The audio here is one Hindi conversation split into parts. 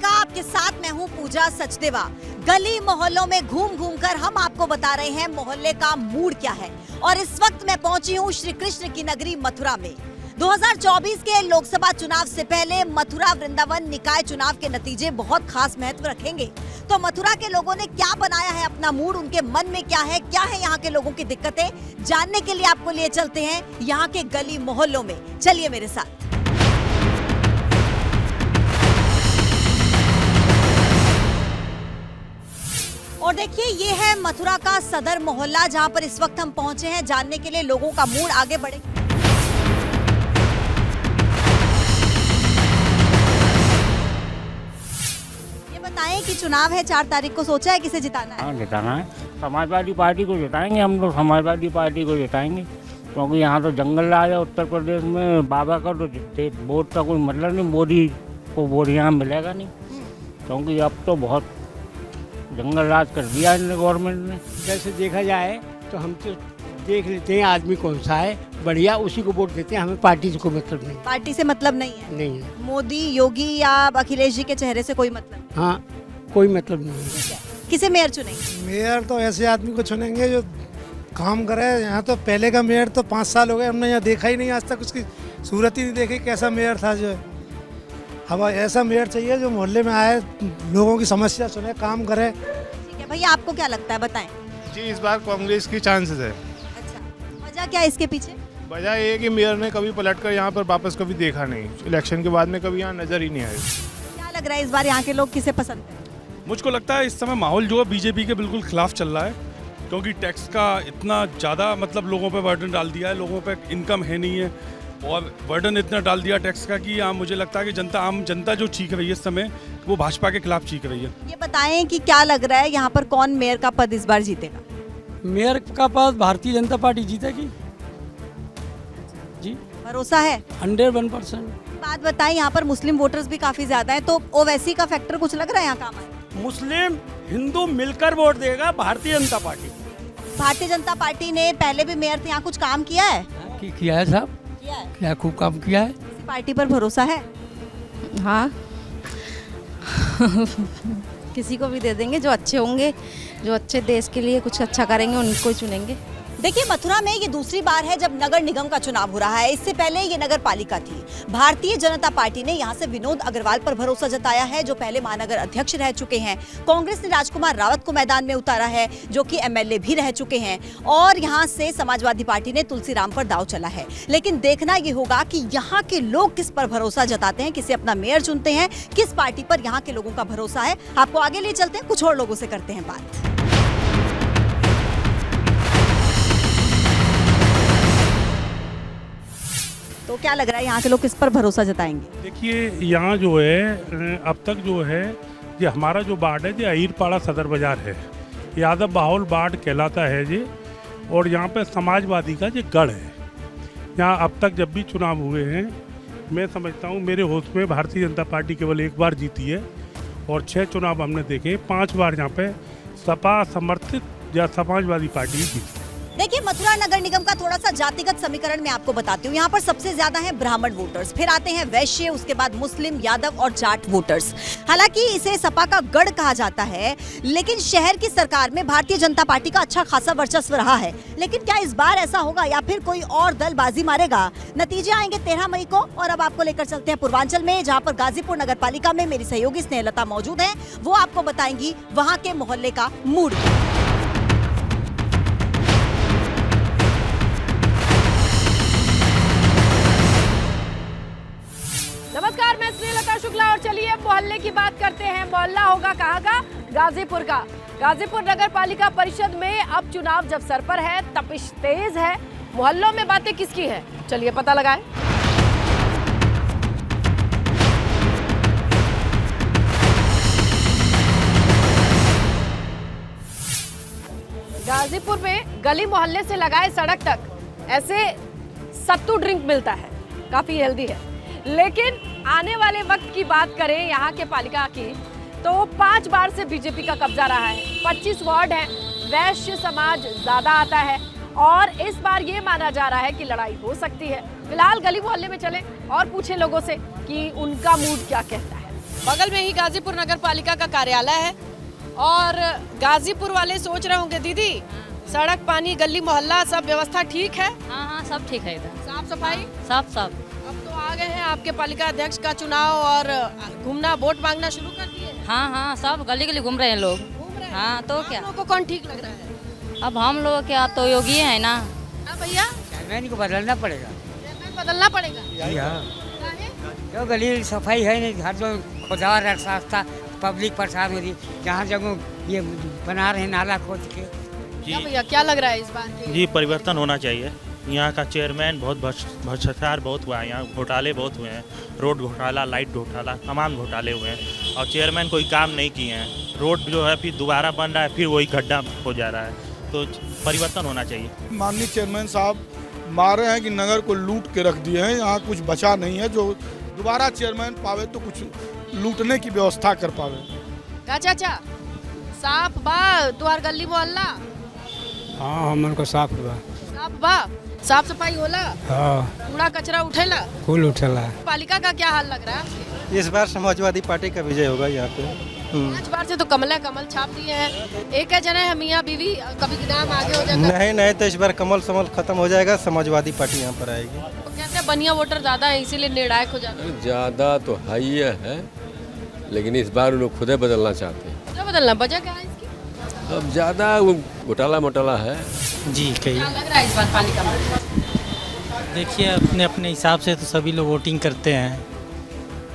देखा, आपके साथ मैं हूँ पूजा सचदेवा। गली मोहल्लों में घूम घूम कर हम आपको बता रहे हैं मोहल्ले का मूड क्या है। और इस वक्त मैं पहुंची हूँ श्री कृष्ण की नगरी मथुरा में। 2024 के लोकसभा चुनाव से पहले मथुरा वृंदावन निकाय चुनाव के नतीजे बहुत खास महत्व रखेंगे। तो मथुरा के लोगों ने क्या बनाया है अपना मूड, उनके मन में क्या है यहाँ के लोगों की दिक्कतें जानने के लिए आपको लिए चलते हैं यहाँ के गली मोहल्लों में। चलिए मेरे साथ। और देखिए, ये है मथुरा का सदर मोहल्ला, जहां पर इस वक्त हम पहुंचे हैं जानने के लिए लोगों का मूड। आगे बढ़े। ये बताएं कि चुनाव है 4 तारीख को, सोचा है किसे जिताना है? हाँ, जिताना है। समाजवादी पार्टी को जिताएंगे हम लोग, समाजवादी पार्टी को जिताएंगे, क्योंकि यहाँ तो जंगल राज है उत्तर प्रदेश में। बाबा का तो वोट का कोई मतलब नहीं, मोदी को वोट यहाँ मिलेगा नहीं, क्योंकि अब तो बहुत जंगल राज कर दिया इन गवर्नमेंट ने। जैसे देखा जाए तो हम तो देख लेते हैं आदमी कौन सा है बढ़िया, उसी को वोट देते हैं। हमें पार्टी से कोई मतलब नहीं। पार्टी से मतलब नहीं है? नहीं है। मोदी, योगी या अखिलेश जी के चेहरे से कोई मतलब नहीं? हाँ, कोई मतलब नहीं है। किसे मेयर चुनेंगे? मेयर तो ऐसे आदमी को चुनेंगे जो काम करे। यहाँ तो पहले का मेयर तो 5 साल हो गए, हमने यहाँ देखा ही नहीं आज तक, उसकी सूरत ही नहीं देखी कैसा मेयर था। जो अब ऐसा मेयर चाहिए जो मोहल्ले में आए, लोगों की समस्या सुने, काम करे। ठीक है भैया, आपको क्या लगता है, बताएं। जी, इस बार कांग्रेस की चांसेस है। अच्छा, वजह क्या है इसके पीछे? वजह ये है कि मेयर ने कभी पलटकर यहाँ पर वापस कभी देखा नहीं, इलेक्शन के बाद में कभी यहाँ नजर ही नहीं आए। क्या लग रहा है इस बार यहाँ के लोग किसे पसंद है? मुझको लगता है इस समय माहौल जो है बीजेपी के बिल्कुल खिलाफ चल रहा है, क्योंकि टैक्स का इतना ज़्यादा मतलब लोगों पे बर्डन डाल दिया है। लोगों पे इनकम है नहीं है और बर्डन इतना डाल दिया टैक्स का कि मुझे लगता है कि आम जनता जो चीख रही है इस समय, वो भाजपा के खिलाफ चीख रही है। ये बताएं कि क्या लग रहा है यहाँ पर कौन मेयर का पद इस बार जीतेगा? मेयर का पद भारतीय जनता पार्टी जीतेगी जी, भरोसा है? 101%। बात बताएं, यहाँ पर मुस्लिम वोटर्स भी काफी ज्यादा है, तो ओवैसी का फैक्टर कुछ लग रहा है यहाँ काम आए? मुस्लिम हिंदू मिलकर वोट देगा भारतीय जनता पार्टी। भारतीय जनता पार्टी ने पहले भी मेयर थे, यहाँ कुछ काम किया है? किया है साहब, किया है। क्या खूब काम किया है। किसी पार्टी पर भरोसा है? हाँ किसी को भी दे देंगे, जो अच्छे होंगे, जो अच्छे देश के लिए कुछ अच्छा करेंगे, उनको ही चुनेंगे। देखिए, मथुरा में ये दूसरी बार है जब नगर निगम का चुनाव हो रहा है। इससे पहले ये नगर पालिका थी। भारतीय जनता पार्टी ने यहाँ से विनोद अग्रवाल पर भरोसा जताया है, जो पहले महानगर अध्यक्ष रह चुके हैं। कांग्रेस ने राजकुमार रावत को मैदान में उतारा है, जो कि एमएलए भी रह चुके हैं। और यहाँ से समाजवादी पार्टी ने तुलसीराम पर दांव चला है। लेकिन देखना ये होगा कि यहाँ के लोग किस पर भरोसा जताते हैं, किसे अपना मेयर चुनते हैं, किस पार्टी पर यहाँ के लोगों का भरोसा है। आपको आगे ले चलते हैं, कुछ और लोगों से करते हैं बात। तो क्या लग रहा है यहाँ के लोग किस पर भरोसा जताएंगे? देखिए, यहाँ जो है अब तक जो है ये हमारा जो वार्ड है ये अहीरपाड़ा सदर बाजार है, यादव बाहुल वार्ड कहलाता है ये। और यहाँ पे समाजवादी का ये गढ़ है। यहाँ अब तक जब भी चुनाव हुए हैं, मैं समझता हूँ मेरे होश में भारतीय जनता पार्टी केवल 1 बार जीती है और 6 चुनाव हमने देखे, 5 बार यहाँ पे सपा समर्थित या समाजवादी पार्टी जीती। देखिए, मथुरा नगर निगम का थोड़ा सा जातिगत समीकरण मैं आपको बताती हूँ। यहाँ पर सबसे ज्यादा है ब्राह्मण वोटर्स, फिर आते हैं वैश्य, उसके बाद मुस्लिम, यादव और जाट वोटर्स। हालांकि इसे सपा का गढ़ कहा जाता है, लेकिन शहर की सरकार में भारतीय जनता पार्टी का अच्छा खासा वर्चस्व रहा है। लेकिन क्या इस बार ऐसा होगा या फिर कोई और दल बाजी मारेगा? नतीजे आएंगे 13 मई को। और अब आपको लेकर चलते हैं पूर्वांचल में, जहाँ पर गाजीपुर नगर पालिका में मेरी सहयोगी स्नेहलता मौजूद है। वो आपको बताएंगी वहाँ के मोहल्ले का मूड। नमस्कार, मैं स्नेहलता शुक्ला और चलिए मोहल्ले की बात करते हैं। मोहल्ला होगा कहाँ का? गाजीपुर का। गाजीपुर नगर पालिका परिषद में अब चुनाव जब सर पर है, तपिश तेज है। मोहल्लों में बातें किसकी है, चलिए पता लगाएं। गाजीपुर में गली मोहल्ले से लगाए सड़क तक ऐसे सत्तू ड्रिंक मिलता है, काफी हेल्दी है। लेकिन आने वाले वक्त की बात करें यहाँ के पालिका की, तो 5 बार से बीजेपी का कब्जा रहा है। 25 वार्ड हैं, वैश्य समाज ज्यादा आता है और इस बार ये माना जा रहा है कि लड़ाई हो सकती है। फिलहाल गली मोहल्ले में चलें और पूछें लोगों से कि उनका मूड क्या कहता है। बगल में ही गाजीपुर नगर पालिका का कार्यालय है और गाजीपुर वाले सोच रहे होंगे दीदी सड़क, पानी, गली मोहल्ला सब व्यवस्था ठीक है? हाँ हाँ सब ठीक है इधर, साफ सफाई सब सब। अब तो आ गए हैं आपके पालिका अध्यक्ष का चुनाव और घूमना, वोट मांगना शुरू कर दिए हैं। हाँ हाँ सब गली गली घूम रहे हैं लोग। घूम रहे हैं। हाँ तो आप क्या, लोगों को कौन ठीक लग रहा है? अब हम लोग क्या तो योगी है ना। हाँ भैया, चेयरमैन को बदलना पड़ेगा। चेयरमैन बदलना पड़ेगा। जी हाँ, काहे? क्यों गली सफाई है नहीं, हर जो खुदार है रास्ता पब्लिक परेशान हो रही, जहाँ जगह ये बना रहे नाला खोद के। क्या भैया, क्या लग रहा है इस बार के? जी परिवर्तन होना चाहिए। यहाँ का चेयरमैन बहुत भ्रष्टाचार बहुत हुआ है, यहाँ घोटाले बहुत हुए हैं, रोड घोटाला, लाइट घोटाला, तमाम घोटाले हुए हैं और चेयरमैन कोई काम नहीं किए हैं। रोड जो है फिर दोबारा बन रहा है, फिर वही गड्ढा हो जा रहा है, तो परिवर्तन होना चाहिए। माननीय चेयरमैन साहब मारे हैं कि नगर को लूट के रख दिए हैं, यहाँ कुछ बचा नहीं है। जो दोबारा चेयरमैन पावे तो कुछ लूटने की व्यवस्था कर पावे। का चाचा साफ बा तुहार गली मोहल्ला? हाँ हमन को साफ हुआ। साफ बा, साफ सफाई होला, हाँ कूड़ा कचरा उठेला? फूल उठला। पालिका का क्या हाल लग रहा है आपके? इस बार समाजवादी पार्टी का विजय होगा यहाँ पे। 5 बार से तो कमल छाप दिए हैं। एक है जना है मियाँ बीवी, कभी नाम आगे हो जाता है। नहीं नहीं, तो इस बार कमल समल खत्म हो जाएगा, समाजवादी पार्टी यहाँ पर आएगी। तो कहते हैं बनिया वोटर ज्यादा है इसीलिए निर्णायक हो जाता है। ज़्यादा तो है ही है, लेकिन इस बार लोग खुदे बदलना चाहते हैं। क्या बदलना, वजह क्या है इसकी? अब ज़्यादा घोटाला मोटाला है। जी कही क्या लग रहा है इस बार पालिका में? देखिए अपने अपने हिसाब से तो सभी लोग वोटिंग करते हैं।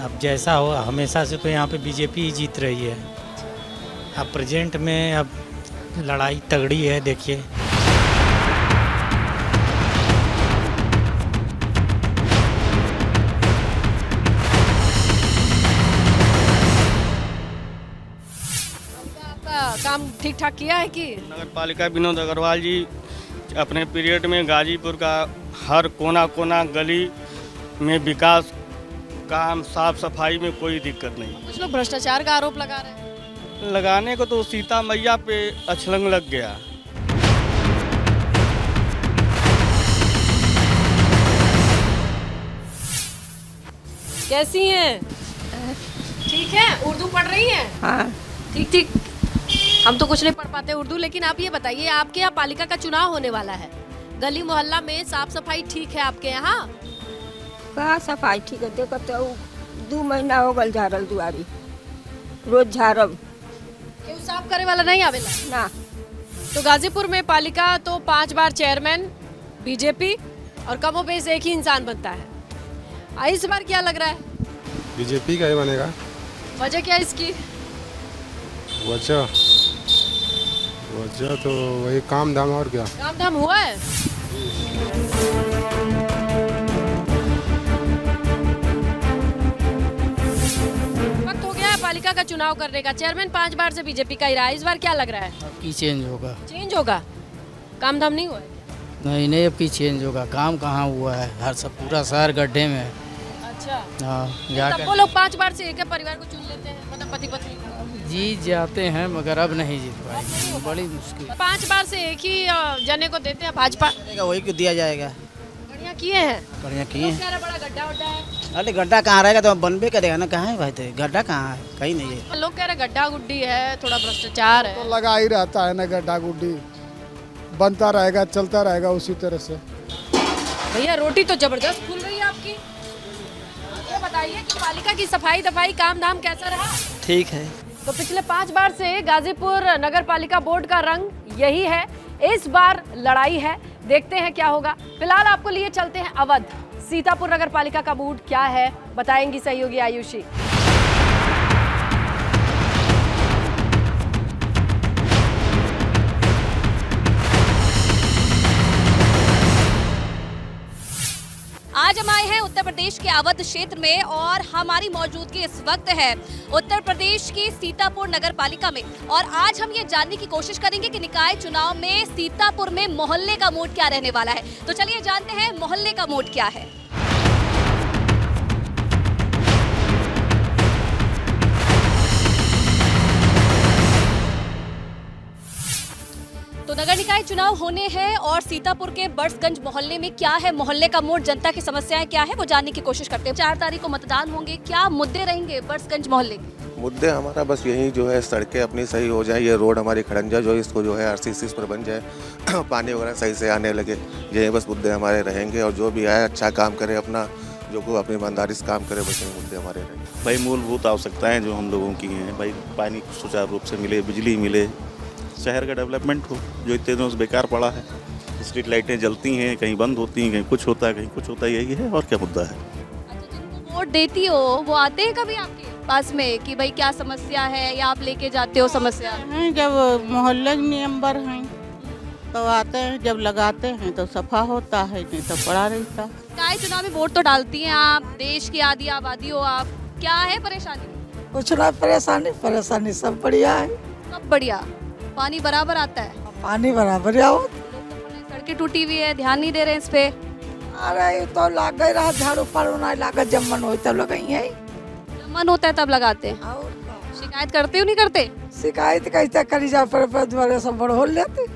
अब जैसा हो, हमेशा से तो यहाँ पे बीजेपी ही जीत रही है। अब प्रेजेंट में अब लड़ाई तगड़ी है, देखिए। आपका काम ठीक ठाक किया है कि? नगर पालिका विनोद अग्रवाल जी अपने पीरियड में गाजीपुर का हर कोना कोना गली में विकास काम, साफ सफाई में कोई दिक्कत नहीं। कुछ लोग भ्रष्टाचार का आरोप लगा रहे हैं। लगाने को तो सीता मैया पे अछलंग लग गया। कैसी हैं? ठीक है, उर्दू पढ़ रही हैं? हाँ ठीक ठीक। हम तो कुछ नहीं पढ़ पाते उर्दू, लेकिन आप ये बताइए आपके यहाँ पालिका का चुनाव होने वाला है, गली मोहल्ला में साफ सफाई ठीक है आपके यहाँ? कहाँ सफाई ठीक है, देखो तो 2 महीना हो गल झाड़ल दुआरी, रोज झाड़ब क्यों साफ करे वाला नहीं आवेला ना। तो गाजीपुर में पालिका तो 5 बार चेयरमैन बीजेपी और कमोबेश एक ही इंसान बनता है। इस बार क्या लग रहा है? बीजेपी का ही बनेगा। वजह क्या है इसकी? वजह तो वही काम धाम, और क्या। काम धाम हुआ है? वक्त हो गया है पालिका का चुनाव करने का। चेयरमैन 5 बार से बीजेपी का ही रहा है, इस बार क्या लग रहा है? की चेंज होगा। चेंज होगा? काम धाम नहीं हुआ है? नहीं अब की चेंज होगा। काम कहाँ हुआ है, हर सब पूरा शहर गड्ढे में है। अच्छा, हाँ तब वो लोग 5 बार से एक ही परिवार को चुन लेते हैं, मतलब पति पत्नी। जीत जाते हैं मगर अब नहीं जीत पाएंगे, बड़ी मुश्किल। 5 बार से एक ही जने को देते हैं भाजपा। वही को दिया जाएगा। बढ़िया किए हैं, बढ़िया किए लोग कह रहे बड़ा गड्ढा वड्ढा है। अरे गड्ढा कहाँ रहेगा, तो बनबे करेगा ना। कहाँ है भाई, तो गड्ढा कहाँ है, कहीं नहीं है। लोग कह रहे गड्ढा गुड्डी है, थोड़ा भ्रष्टाचार है। तो लगा ही रहता है ना, गड्ढा गुड्डी बनता रहेगा, चलता रहेगा उसी तरह से। भैया रोटी तो जबरदस्त फूल रही है आपकी। ये बताइए कि पालिका की सफाई दफाई काम धाम कैसा रहा? ठीक है। तो पिछले 5 बार से गाजीपुर नगर पालिका बोर्ड का रंग यही है। इस बार लड़ाई है, देखते हैं क्या होगा। फिलहाल आपको लिए चलते हैं अवध। सीतापुर नगर पालिका का मूड क्या है बताएंगी सहयोगी आयुषी। आज हम आए हैं उत्तर प्रदेश के अवध क्षेत्र में और हमारी मौजूदगी इस वक्त है उत्तर प्रदेश की सीतापुर नगर पालिका में। और आज हम ये जानने की कोशिश करेंगे कि निकाय चुनाव में सीतापुर में मोहल्ले का मूड क्या रहने वाला है। तो चलिए जानते हैं मोहल्ले का मूड क्या है। तो नगर निकाय चुनाव होने हैं और सीतापुर के बर्ड्सगंज मोहल्ले में क्या है मोहल्ले का मूड, जनता की समस्याएं क्या है, वो जानने की कोशिश करते हैं। 4 तारीख को मतदान होंगे, क्या मुद्दे रहेंगे बर्ड्सगंज मोहल्ले के? मुद्दे हमारा बस यही जो है, सड़कें अपनी सही हो जाए, ये रोड हमारी खड़ंजा जो इसको जो है आरसीसी पर बन जाए, पानी वगैरह सही से आने लगे, यही बस मुद्दे हमारे रहेंगे। और जो भी आए अच्छा काम करे, अपना जो को अपनी ईमानदारी से काम करे, बस यही मुद्दे हमारे रहेंगे। भाई मूलभूत आवश्यकताएं जो हम लोगों की हैं, भाई पानी सुचारू रूप से मिले, बिजली मिले, शहर का डेवलपमेंट हो, जो इतने दिनों से बेकार पड़ा है। स्ट्रीट लाइटें जलती हैं, कहीं बंद होती हैं, कहीं कुछ होता है, कहीं कुछ होता है, यही है और क्या मुद्दा है। अच्छा, जिनको वोट देती हो वो आते हैं कभी आपके पास में कि भाई क्या समस्या है, या आप लेके जाते हो समस्या? हैं जब मोहल्ले मेंबर हैं तो आते हैं, जब लगाते हैं तो सफा होता है, नहीं तो पड़ा रहता। निकाय चुनाव में वोट तो डालती हैं आप, देश की आधी आबादी हो आप, क्या है परेशानी? कुछ ना परेशानी सब बढ़िया है। सब बढ़िया, पानी बराबर आता है? पानी बराबर आओ। सड़कें टूटी हुई है, ध्यान नहीं दे रहे हैं इस पे। अरे तो लाग गई रहा झाड़ू फाड़ू ना लागा, जब मन हो तब लगाई है। जब मन होता है तब लगाते हैं। शिकायत करते हो नहीं करते? शिकायत कैसे करी जा पर द्वारा सब बड़ हो लेते।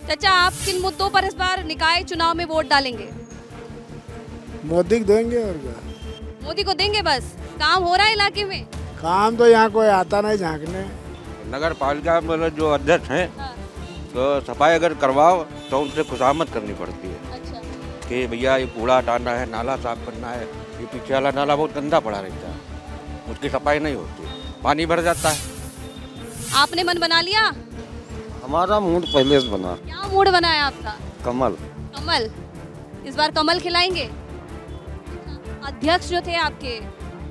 चाचा, आप किन मुद्दों पर इस बार निकाय चुनाव में वोट डालेंगे? मोदी को देंगे और क्या? मोदी को देंगे बस? काम हो रहा है इलाके में? काम तो यहाँ कोई आता नहीं झांकने। नगर पालिका में जो अध्यक्ष हैं तो सफाई अगर करवाओ तो उनसे खुशामद करनी पड़ती है। अच्छा। कि भैया ये कूड़ा हटाना है, नाला साफ करना है, ये पीछे वाला नाला बहुत गंदा पड़ा रहता है, उसकी सफाई नहीं होती, पानी भर जाता है। आपने मन बना लिया? हमारा मूड पहले से बना। क्या मूड बना है आपका? कमल। कमल? इस बार कमल खिलाएंगे? अध्यक्ष जो थे आपके,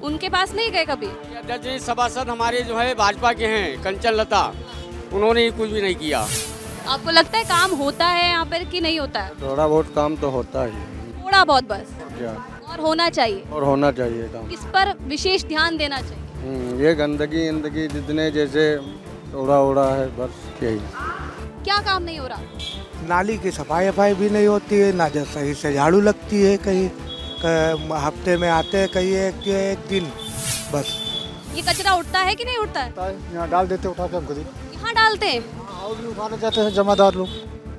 उनके पास नहीं गए कभी? अध्यक्ष जी सभासद हमारे जो है भाजपा के हैं, कंचन लता, उन्होंने कुछ भी नहीं किया। आपको लगता है काम होता है यहाँ पर कि नहीं होता है? थोड़ा बहुत काम तो होता ही, थोड़ा बहुत बस, क्या और होना चाहिए। और होना चाहिए काम। किस पर विशेष ध्यान देना चाहिए? ये गंदगी जितने जैसे उड़ा उड़ा है, बस यही। क्या काम नहीं हो रहा? नाली की सफाई भी नहीं होती है, ना सही से झाड़ू लगती है, कहीं हफ्ते में आते हैं, कहीं एक दिन बस। ये कचरा उठता है कि नहीं उठता है? यहाँ डाल देते, उठा के हम खुद ही यहाँ डालते हैं। और भी उठाने जाते हैं जमादार लोग।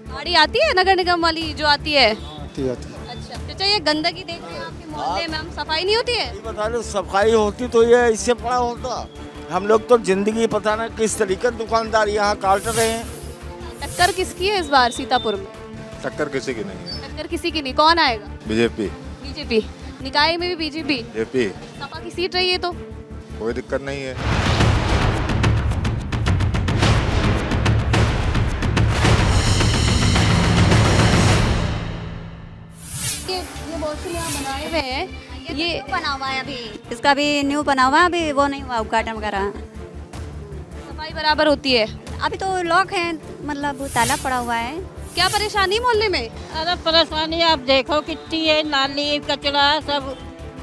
गाड़ी आती है नगर निगम वाली जो आती है? आती। अच्छा चाचा, ये गंदगी देख रहे हैं आपके मोहल्ले में, हम सफाई नहीं होती है? बता रहे सफाई होती तो ये इससे पड़ा होता। हम लोग तो जिंदगी पता ना किस तरीके दुकानदार यहाँ काट रहे हैं। टक्कर किसकी है इस बार सीतापुर में? टक्कर किसी की नहीं है। टक्कर किसी की नहीं, कौन आएगा? बीजेपी। बीजेपी? निकाय में भी बीजेपी? जेपी। सपा की सीट रही है तो कोई दिक्कत नहीं है। ये वॉशरूम यहाँ बनाए हुए हैं, ये बना हुआ है अभी, इसका भी न्यू बना हुआ है, अभी वो नहीं हुआ उद्घाटन वगैरह। सफाई बराबर होती है? अभी तो लॉक है, मतलब ताला पड़ा हुआ है। क्या परेशानी मोहल्ले में? अरे परेशानी आप देखो कितनी है, नाली कचरा सब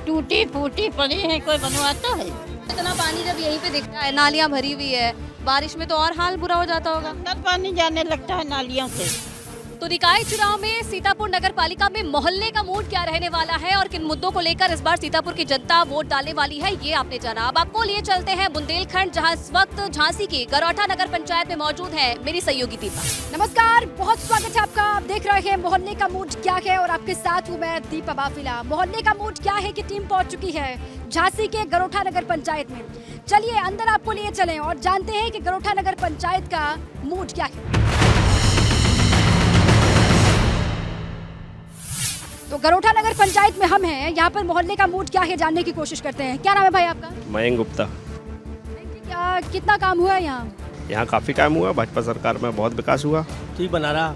टूटी फूटी पड़ी है, कोई बनवाता है? इतना पानी जब यहीं पे दिखता है, नालियाँ भरी हुई है, बारिश में तो और हाल बुरा हो जाता होगा। अंदर पानी जाने लगता है नालियों से। तो निकाय चुनाव में सीतापुर नगर पालिका में मोहल्ले का मूड क्या रहने वाला है और किन मुद्दों को लेकर इस बार सीतापुर की जनता वोट डालने वाली है, ये आपने जाना। अब आपको लिए चलते हैं बुंदेलखंड, जहां इस वक्त झांसी की गरौठा नगर पंचायत में मौजूद है मेरी सहयोगी दीपा। नमस्कार, बहुत स्वागत है आपका। आप देख रहे हैं मोहल्ले का मूड क्या है और आपके साथ हूँ मैं दीपा बाफिला। मोहल्ले का मूड क्या है कि टीम पहुँच चुकी है झांसी के गरौठा नगर पंचायत में। चलिए अंदर आपको लिए चले और जानते हैं कि गरौठा नगर पंचायत का मूड क्या है। तो गरौठा नगर पंचायत में हम हैं, यहाँ पर मोहल्ले का मूड क्या है जानने की कोशिश करते हैं। क्या नाम है भाई आपका? मयंक गुप्ता। क्या कितना काम हुआ है यहाँ? यहाँ काफ़ी काम हुआ, भाजपा सरकार में बहुत विकास हुआ। ठीक बना रहा।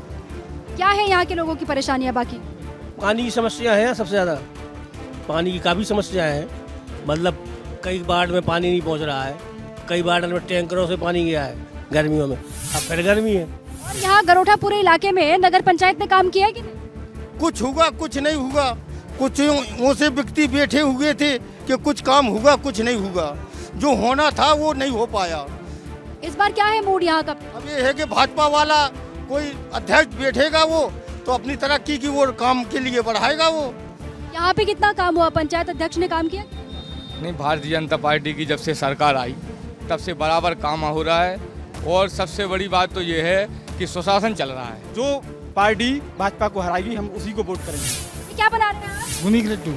क्या है यहाँ के लोगों की परेशानियाँ? बाकी पानी की समस्या है सबसे ज़्यादा, पानी की काफ़ी समस्या है। मतलब कई वार्ड में पानी नहीं पहुँच रहा है, कई वार्ड में टैंकरों से पानी गया है गर्मियों में, अब फिर गर्मी है। और यहाँ गरौठा पूरे इलाके में नगर पंचायत ने काम किया है कि नहीं? कुछ होगा कुछ नहीं होगा, कुछ वो से व्यक्ति बैठे हुए थे कि कुछ काम होगा कुछ नहीं होगा, जो होना था वो नहीं हो पाया। इस बार क्या है मूड यहाँ का? अब ये है कि भाजपा वाला कोई अध्यक्ष बैठेगा वो तो अपनी तरक्की की वो काम के लिए बढ़ाएगा वो। यहाँ पे कितना काम हुआ? पंचायत अध्यक्ष ने काम किया? नहीं, भारतीय जनता पार्टी की जब से सरकार आई तब से बराबर काम हो रहा है और सबसे बड़ी बात तो ये है कि सुशासन चल रहा है। जो पार्टी भाजपा को हराएगी हम उसी को वोट करेंगे। क्या बना रहे हैं आप? बूंदी के लड्डू।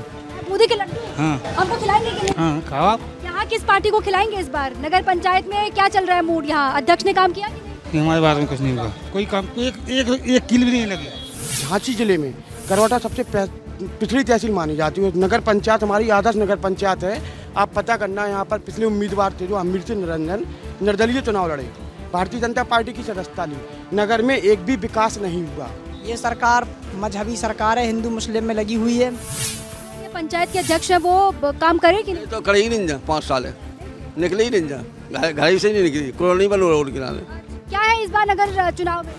बूंदी के लड्डू? हाँ। हमको खिलाएंगे कि नहीं? हाँ, खाओ आप। यहाँ किस पार्टी को खिलाएंगे इस बार? नगर पंचायत में क्या चल रहा है मूड? यहाँ अध्यक्ष ने काम किया कि नहीं? हमारे बारे में कुछ नहीं हुआ, कोई काम, एक किल भी नहीं लगी। झांसी जिले में करौटा सबसे पिछड़ी तहसील मानी जाती है। नगर पंचायत हमारी आदर्श नगर पंचायत है। आप पता करना, यहाँ पर पिछले उम्मीदवार थे जो अमृत निरंजन निर्दलीय चुनाव लड़े, भारतीय जनता पार्टी की सदस्यता ली, नगर में एक भी विकास नहीं हुआ। ये सरकार मजहबी सरकार है, हिंदू मुस्लिम में लगी हुई है। ये पंचायत के अध्यक्ष है, वो काम करे कि नहीं? तो करे ही नहीं जा, 5 साल है, निकले ही नहीं जा, घर से नहीं निकली, कॉलोनी बन रोड किनारे। क्या है इस बार नगर चुनाव में?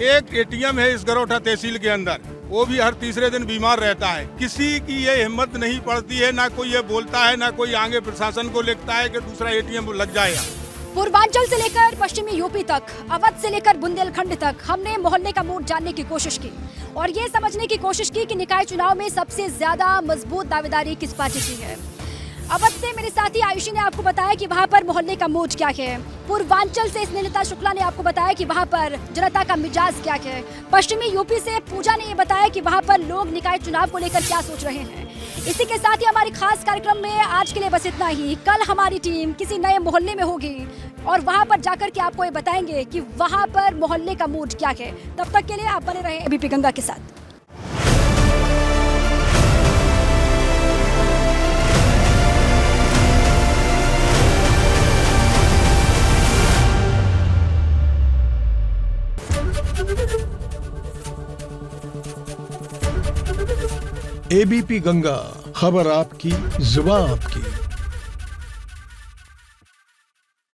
एक एटीएम है इस गरोठा तहसील के अंदर, वो भी हर तीसरे दिन बीमार रहता है। किसी की ये हिम्मत नहीं पड़ती है, ना कोई ये बोलता है, ना कोई आगे प्रशासन को लिखता है कि दूसरा एटीएम लग जाएगा। पूर्वांचल से लेकर पश्चिमी यूपी तक, अवध से लेकर बुंदेलखंड तक हमने मोहल्ले का मूड जानने की कोशिश की और ये समझने की कोशिश की कि निकाय चुनाव में सबसे ज्यादा मजबूत दावेदारी किस पार्टी की है। अवध से मेरे साथी आयुषी ने आपको बताया कि वहाँ पर मोहल्ले का मूड क्या है। पूर्वांचल से स्नेहलता शुक्ला ने आपको बताया कि वहाँ पर जनता का मिजाज क्या है। पश्चिमी यूपी से पूजा ने ये बताया कि वहाँ पर लोग निकाय चुनाव को लेकर क्या सोच रहे हैं। इसी के साथ ही हमारे खास कार्यक्रम में आज के लिए बस इतना ही। कल हमारी टीम किसी नए मोहल्ले में होगी और वहाँ पर जाकर के आपको ये बताएंगे कि वहाँ पर मोहल्ले का मूड क्या है। तब तक के लिए आप बने रहे एबीपी गंगा के साथ। एबीपी गंगा, खबर आपकी, जुबान आपकी।